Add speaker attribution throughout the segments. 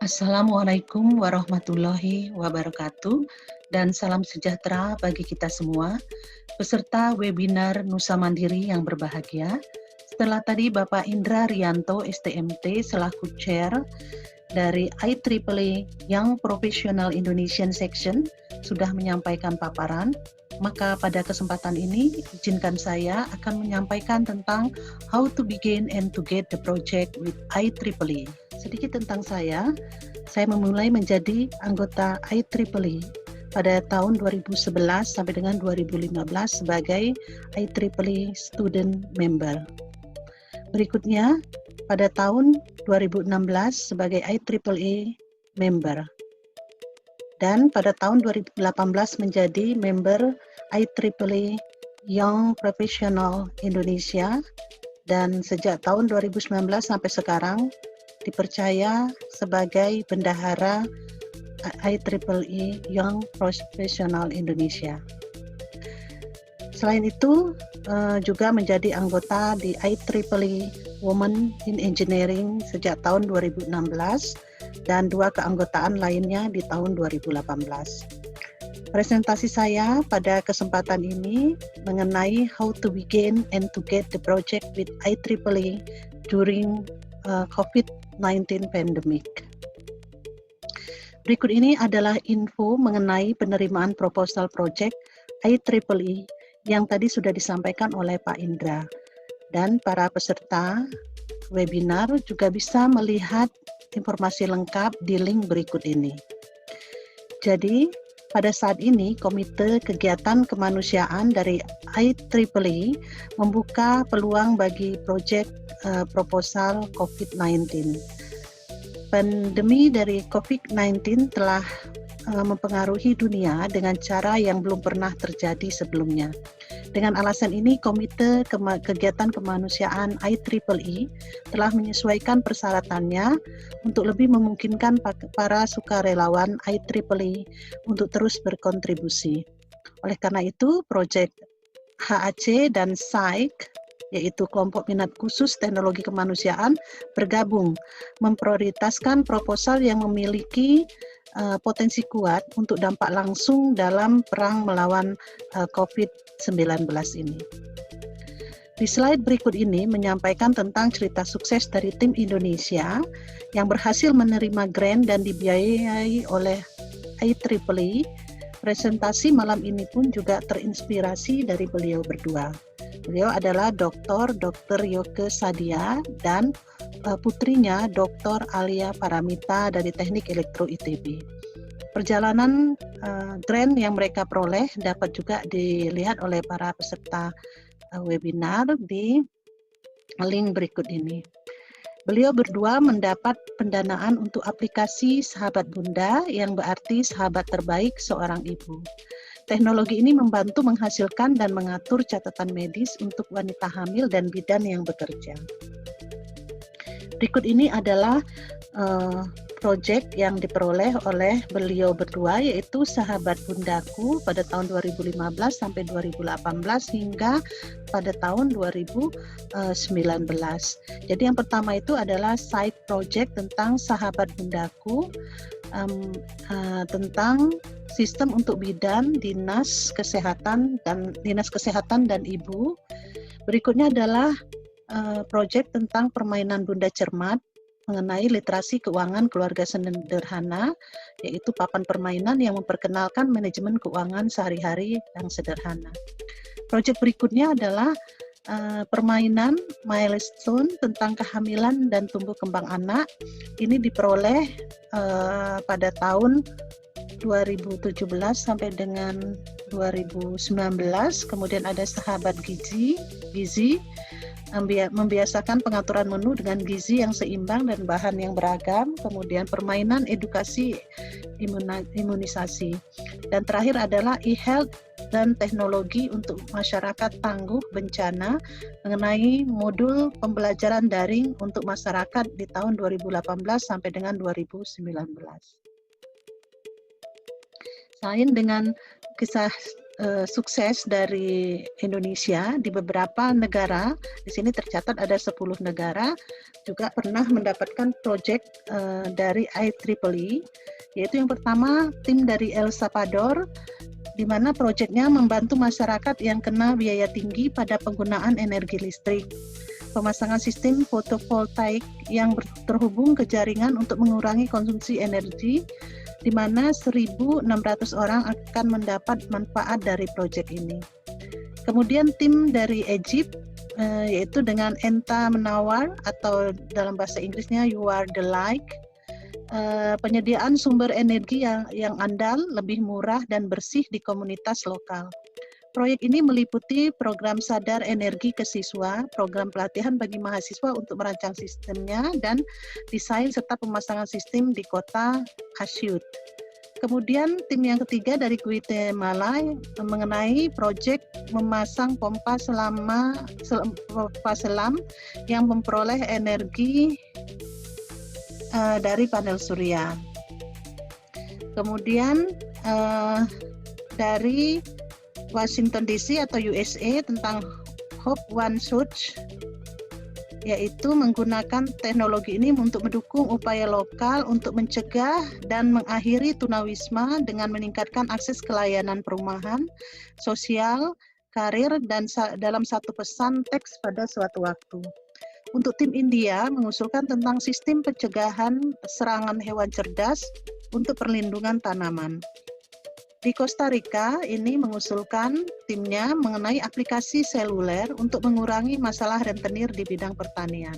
Speaker 1: Assalamualaikum warahmatullahi wabarakatuh dan salam sejahtera bagi kita semua, peserta webinar Nusa Mandiri yang berbahagia. Setelah tadi Bapak Indra Rianto STMT selaku Chair dari IEEE Young Professional Indonesian Section sudah menyampaikan paparan, maka pada kesempatan ini izinkan saya akan menyampaikan tentang how to begin and to get the project with IEEE. Sedikit tentang saya memulai menjadi anggota IEEE pada tahun 2011 sampai dengan 2015 sebagai IEEE Student Member. Berikutnya, pada tahun 2016 sebagai IEEE Member. Dan pada tahun 2018 menjadi member IEEE Young Professional Indonesia, dan sejak tahun 2019 sampai sekarang dipercaya sebagai bendahara IEEE Young Professional Indonesia. Selain itu, juga menjadi anggota di IEEE Women in Engineering sejak tahun 2016 dan 2 keanggotaan lainnya di tahun 2018. Presentasi saya pada kesempatan ini mengenai how to begin and to get the project with IEEE during COVID-19 pandemic. Berikut ini adalah info mengenai penerimaan proposal project IEEE yang tadi sudah disampaikan oleh Pak Indra. Dan para peserta webinar juga bisa melihat informasi lengkap di link berikut ini. Jadi, pada saat ini Komite Kegiatan Kemanusiaan dari IEEE membuka peluang bagi proyek proposal COVID-19. Pandemi dari COVID-19 telah mempengaruhi dunia dengan cara yang belum pernah terjadi sebelumnya. Dengan alasan ini, Komite Kegiatan Kemanusiaan IEEE telah menyesuaikan persyaratannya untuk lebih memungkinkan para sukarelawan IEEE untuk terus berkontribusi. Oleh karena itu, proyek HAC dan SAIK, yaitu kelompok minat khusus teknologi kemanusiaan, bergabung memprioritaskan proposal yang memiliki potensi kuat untuk dampak langsung dalam perang melawan COVID-19 ini. Di slide berikut ini menyampaikan tentang cerita sukses dari tim Indonesia yang berhasil menerima grant dan dibiayai oleh IEEE. Presentasi malam ini pun juga terinspirasi dari beliau berdua. Beliau adalah Dr. Yoke Sadia dan putrinya Dr. Alia Paramita dari Teknik Elektro ITB. Perjalanan grant yang mereka peroleh dapat juga dilihat oleh para peserta webinar di link berikut ini. Beliau berdua mendapat pendanaan untuk aplikasi Sahabat Bunda yang berarti sahabat terbaik seorang ibu. Teknologi ini membantu menghasilkan dan mengatur catatan medis untuk wanita hamil dan bidan yang bekerja. Berikut ini adalah proyek yang diperoleh oleh beliau berdua, yaitu Sahabat Bundaku pada tahun 2015 sampai 2018 hingga pada tahun 2019. Jadi yang pertama itu adalah side project tentang Sahabat Bundaku, tentang sistem untuk bidan, dinas kesehatan dan ibu. Berikutnya adalah proyek tentang permainan Bunda Cermat mengenai literasi keuangan keluarga sederhana, yaitu papan permainan yang memperkenalkan manajemen keuangan sehari-hari yang sederhana. Proyek berikutnya adalah permainan milestone tentang kehamilan dan tumbuh kembang anak. Ini diperoleh pada tahun 2017 sampai dengan 2019. Kemudian ada Sahabat Gizi, membiasakan pengaturan menu dengan gizi yang seimbang dan bahan yang beragam. Kemudian permainan edukasi imunisasi. Dan terakhir adalah e-health dan teknologi untuk masyarakat tangguh bencana mengenai modul pembelajaran daring untuk masyarakat di tahun 2018 sampai dengan 2019. Selain dengan kisah sukses dari Indonesia di beberapa negara. Di sini tercatat ada 10 negara juga pernah mendapatkan proyek dari IEEE, yaitu yang pertama tim dari El Salvador, di mana proyeknya membantu masyarakat yang kena biaya tinggi pada penggunaan energi listrik. Pemasangan sistem fotovoltaik yang terhubung ke jaringan untuk mengurangi konsumsi energi, di mana 1.600 orang akan mendapat manfaat dari proyek ini. Kemudian tim dari Egypt, yaitu dengan Enta Menawar atau dalam bahasa Inggrisnya You Are the Light, penyediaan sumber energi yang andal, lebih murah dan bersih di komunitas lokal. Proyek ini meliputi program sadar energi ke siswa, program pelatihan bagi mahasiswa untuk merancang sistemnya, dan desain serta pemasangan sistem di kota Asyut. Kemudian tim yang ketiga dari Guatemala mengenai proyek memasang pompa selam yang memperoleh energi dari panel surya. Kemudian dari Washington DC atau USA tentang Hope One Surge, yaitu menggunakan teknologi ini untuk mendukung upaya lokal untuk mencegah dan mengakhiri tunawisma dengan meningkatkan akses ke layanan perumahan, sosial, karir, dan dalam satu pesan teks pada suatu waktu. Untuk tim India mengusulkan tentang sistem pencegahan serangan hewan cerdas untuk perlindungan tanaman. Di Costa Rica ini mengusulkan timnya mengenai aplikasi seluler untuk mengurangi masalah rentenir di bidang pertanian.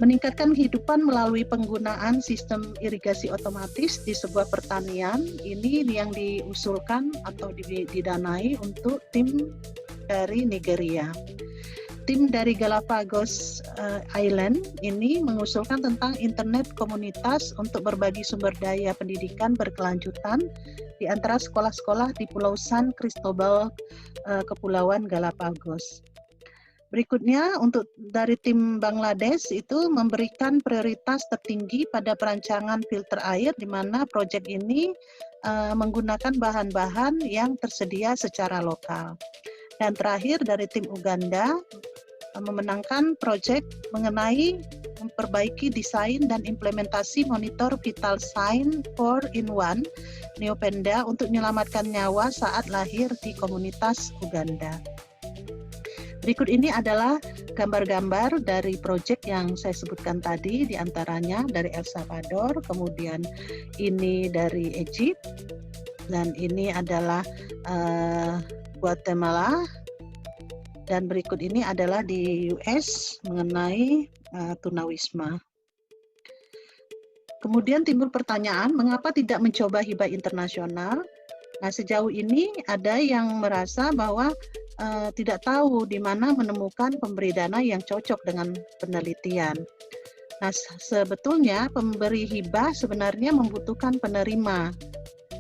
Speaker 1: Meningkatkan kehidupan melalui penggunaan sistem irigasi otomatis di sebuah pertanian, ini yang diusulkan atau didanai untuk tim dari Nigeria. Tim dari Galapagos Island ini mengusulkan tentang internet komunitas untuk berbagi sumber daya pendidikan berkelanjutan di antara sekolah-sekolah di Pulau San Cristobal, Kepulauan Galapagos. Berikutnya untuk dari tim Bangladesh itu memberikan prioritas tertinggi pada perancangan filter air, di mana proyek ini menggunakan bahan-bahan yang tersedia secara lokal. Dan terakhir dari tim Uganda memenangkan proyek mengenai memperbaiki desain dan implementasi monitor vital sign 4-in-1 Neopenda untuk menyelamatkan nyawa saat lahir di komunitas Uganda. Berikut ini adalah gambar-gambar dari proyek yang saya sebutkan tadi, diantaranya dari El Salvador, kemudian ini dari Egypt, dan ini adalah Guatemala, dan berikut ini adalah di US mengenai tunawisma. Kemudian timbul pertanyaan, mengapa tidak mencoba hibah internasional? Nah, sejauh ini ada yang merasa bahwa tidak tahu di mana menemukan pemberi dana yang cocok dengan penelitian. Nah, sebetulnya pemberi hibah sebenarnya membutuhkan penerima.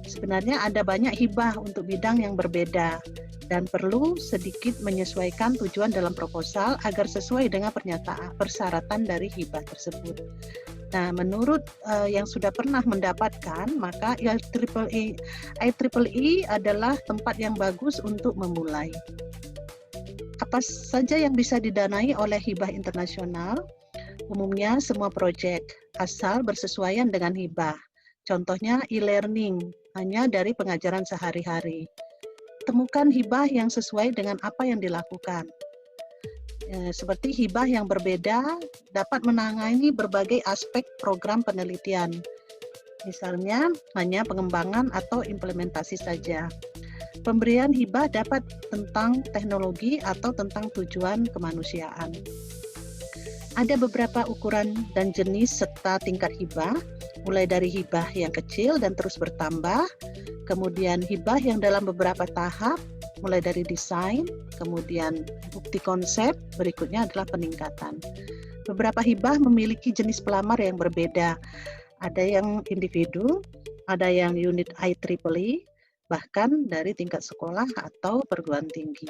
Speaker 1: Sebenarnya ada banyak hibah untuk bidang yang berbeda, dan perlu sedikit menyesuaikan tujuan dalam proposal agar sesuai dengan persyaratan dari hibah tersebut. Nah, menurut yang sudah pernah mendapatkan, maka IEEE adalah tempat yang bagus untuk memulai. Apa saja yang bisa didanai oleh hibah internasional? Umumnya semua proyek, asal bersesuaian dengan hibah. Contohnya e-learning, hanya dari pengajaran sehari-hari. Temukan hibah yang sesuai dengan apa yang dilakukan. Seperti hibah yang berbeda dapat menangani berbagai aspek program penelitian. Misalnya hanya pengembangan atau implementasi saja. Pemberian hibah dapat tentang teknologi atau tentang tujuan kemanusiaan. Ada beberapa ukuran dan jenis serta tingkat hibah, mulai dari hibah yang kecil dan terus bertambah, kemudian hibah yang dalam beberapa tahap, mulai dari desain, kemudian bukti konsep, berikutnya adalah peningkatan. Beberapa hibah memiliki jenis pelamar yang berbeda. Ada yang individu, ada yang unit IEEE, bahkan dari tingkat sekolah atau perguruan tinggi.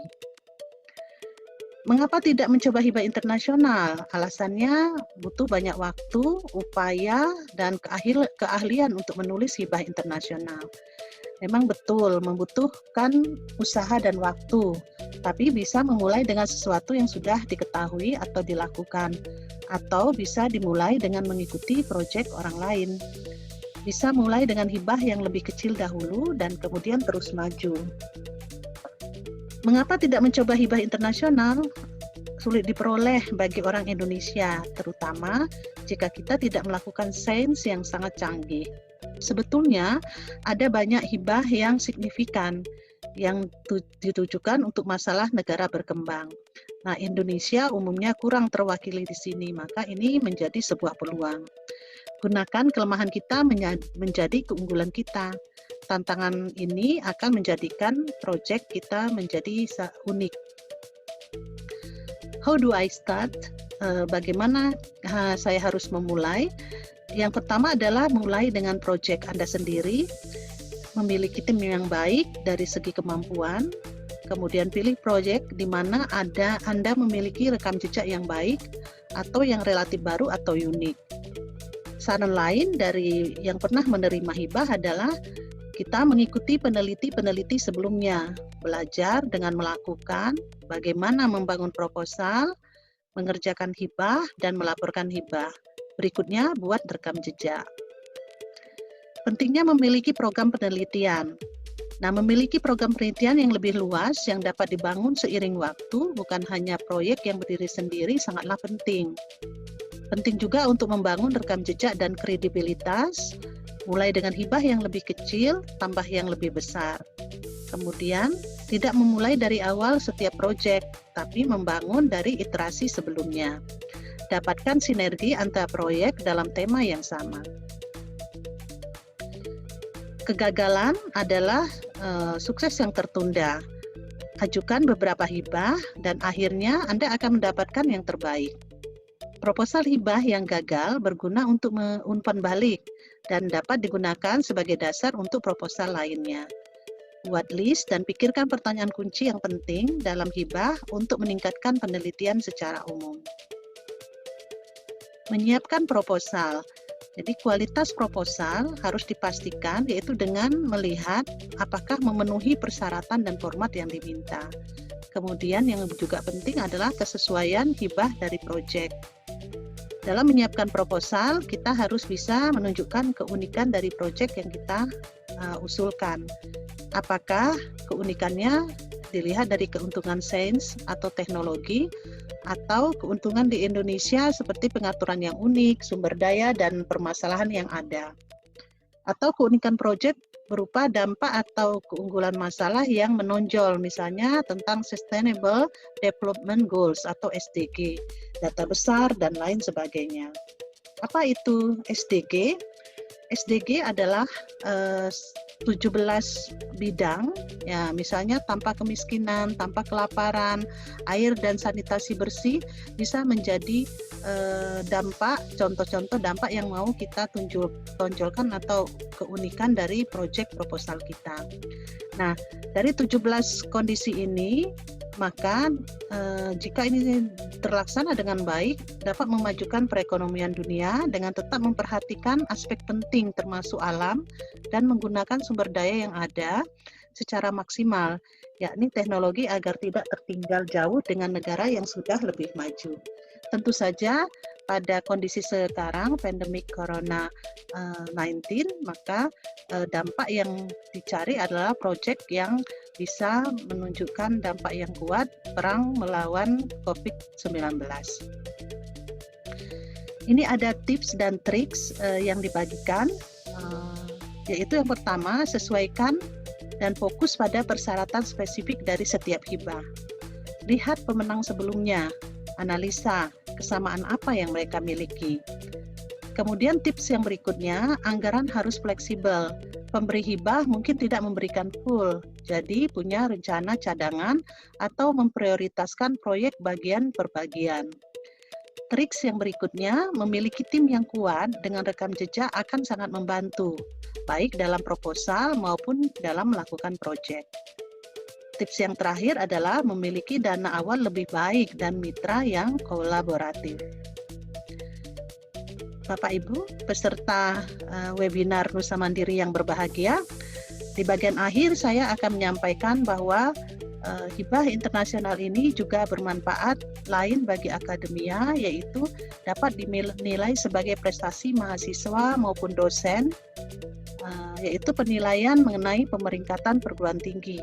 Speaker 1: Mengapa tidak mencoba hibah internasional? Alasannya butuh banyak waktu, upaya, dan keahlian untuk menulis hibah internasional. Memang betul membutuhkan usaha dan waktu, tapi bisa memulai dengan sesuatu yang sudah diketahui atau dilakukan, atau bisa dimulai dengan mengikuti proyek orang lain. Bisa mulai dengan hibah yang lebih kecil dahulu dan kemudian terus maju. Mengapa tidak mencoba hibah internasional? Sulit diperoleh bagi orang Indonesia, terutama jika kita tidak melakukan sains yang sangat canggih. Sebetulnya ada banyak hibah yang signifikan yang ditujukan untuk masalah negara berkembang. Nah, Indonesia umumnya kurang terwakili di sini, maka ini menjadi sebuah peluang. Gunakan kelemahan kita menjadi keunggulan kita. Tantangan ini akan menjadikan proyek kita menjadi unik. How do I start? Bagaimana saya harus memulai? Yang pertama adalah mulai dengan proyek Anda sendiri, memiliki tim yang baik dari segi kemampuan, kemudian pilih proyek di mana Anda memiliki rekam jejak yang baik atau yang relatif baru atau unik. Saran lain dari yang pernah menerima hibah adalah kita mengikuti peneliti-peneliti sebelumnya, belajar dengan melakukan bagaimana membangun proposal, mengerjakan hibah, dan melaporkan hibah. Berikutnya, buat rekam jejak. Pentingnya memiliki program penelitian. Nah, memiliki program penelitian yang lebih luas yang dapat dibangun seiring waktu, bukan hanya proyek yang berdiri sendiri, sangatlah penting. Penting juga untuk membangun rekam jejak dan kredibilitas, mulai dengan hibah yang lebih kecil, tambah yang lebih besar. Kemudian, tidak memulai dari awal setiap proyek, tapi membangun dari iterasi sebelumnya. Dapatkan sinergi antar proyek dalam tema yang sama. Kegagalan adalah sukses yang tertunda. Ajukan beberapa hibah dan akhirnya Anda akan mendapatkan yang terbaik. Proposal hibah yang gagal berguna untuk umpan balik dan dapat digunakan sebagai dasar untuk proposal lainnya. Buat list dan pikirkan pertanyaan kunci yang penting dalam hibah untuk meningkatkan penelitian secara umum. Menyiapkan proposal. Jadi kualitas proposal harus dipastikan yaitu dengan melihat apakah memenuhi persyaratan dan format yang diminta. Kemudian yang juga penting adalah kesesuaian hibah dari proyek. Dalam menyiapkan proposal, kita harus bisa menunjukkan keunikan dari proyek yang kita usulkan. Apakah keunikannya dilihat dari keuntungan sains atau teknologi, atau keuntungan di Indonesia seperti pengaturan yang unik, sumber daya, dan permasalahan yang ada. Atau keunikan proyek berupa dampak atau keunggulan masalah yang menonjol, misalnya tentang Sustainable Development Goals atau SDG, data besar, dan lain sebagainya. Apa itu SDG? SDG adalah 17 bidang, ya, misalnya tanpa kemiskinan, tanpa kelaparan, air dan sanitasi bersih bisa menjadi dampak, contoh-contoh dampak yang mau kita tonjolkan atau keunikan dari proyek proposal kita. Nah, dari 17 kondisi ini, maka jika ini terlaksana dengan baik, dapat memajukan perekonomian dunia dengan tetap memperhatikan aspek penting termasuk alam dan menggunakan sumber daya yang ada secara maksimal, yakni teknologi agar tidak tertinggal jauh dengan negara yang sudah lebih maju. Tentu saja pada kondisi sekarang pandemik Corona-19, maka dampak yang dicari adalah proyek yang bisa menunjukkan dampak yang kuat perang melawan COVID-19. Ini ada tips dan triks yang dibagikan, yaitu yang pertama, sesuaikan dan fokus pada persyaratan spesifik dari setiap hibah. Lihat pemenang sebelumnya, analisa kesamaan apa yang mereka miliki. Kemudian tips yang berikutnya, anggaran harus fleksibel. Pemberi hibah mungkin tidak memberikan full, jadi punya rencana cadangan atau memprioritaskan proyek bagian per bagian. Triks yang berikutnya, memiliki tim yang kuat dengan rekam jejak akan sangat membantu, baik dalam proposal maupun dalam melakukan proyek. Tips yang terakhir adalah memiliki dana awal lebih baik dan mitra yang kolaboratif. Bapak Ibu, peserta webinar Nusa Mandiri yang berbahagia, Di bagian akhir saya akan menyampaikan bahwa hibah internasional ini juga bermanfaat lain bagi akademia, yaitu dapat dinilai sebagai prestasi mahasiswa maupun dosen, yaitu penilaian mengenai pemeringkatan perguruan tinggi.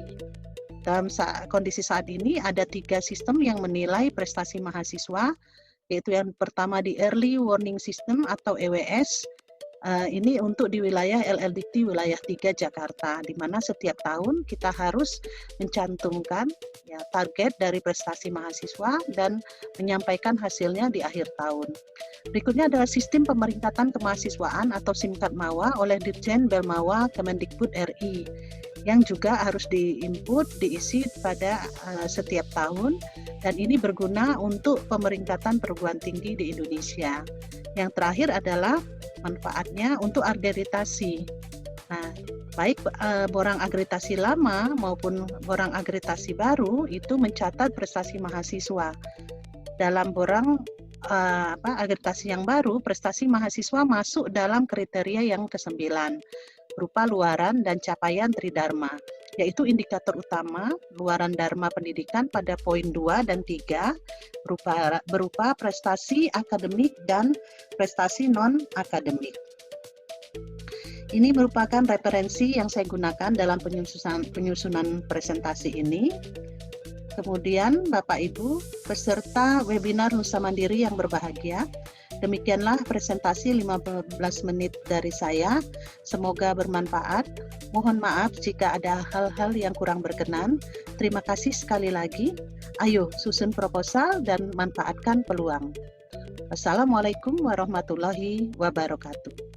Speaker 1: Dalam kondisi saat ini ada 3 sistem yang menilai prestasi mahasiswa, yaitu yang pertama di Early Warning System atau EWS. Ini untuk di wilayah LLDT wilayah 3 Jakarta, di mana setiap tahun kita harus mencantumkan ya, target dari prestasi mahasiswa dan menyampaikan hasilnya di akhir tahun. Berikutnya adalah sistem pemeringkatan kemahasiswaan atau singkat MAWA oleh Dirjen Belmawa Kemendikbud RI, yang juga harus diisi pada setiap tahun, dan ini berguna untuk pemeringkatan perguruan tinggi di Indonesia. Yang terakhir adalah manfaatnya untuk akreditasi. Nah, baik borang akreditasi lama maupun borang akreditasi baru itu mencatat prestasi mahasiswa. Dalam borang akreditasi yang baru, prestasi mahasiswa masuk dalam kriteria yang ke-9, berupa luaran dan capaian Tridharma, yaitu indikator utama luaran Dharma pendidikan pada poin 2 dan 3 berupa prestasi akademik dan prestasi non-akademik. Ini merupakan referensi yang saya gunakan dalam penyusunan presentasi ini. Kemudian Bapak Ibu peserta webinar Nusa Mandiri yang berbahagia, demikianlah presentasi 15 menit dari saya. Semoga bermanfaat. Mohon maaf jika ada hal-hal yang kurang berkenan. Terima kasih sekali lagi. Ayo susun proposal dan manfaatkan peluang. Wassalamualaikum warahmatullahi wabarakatuh.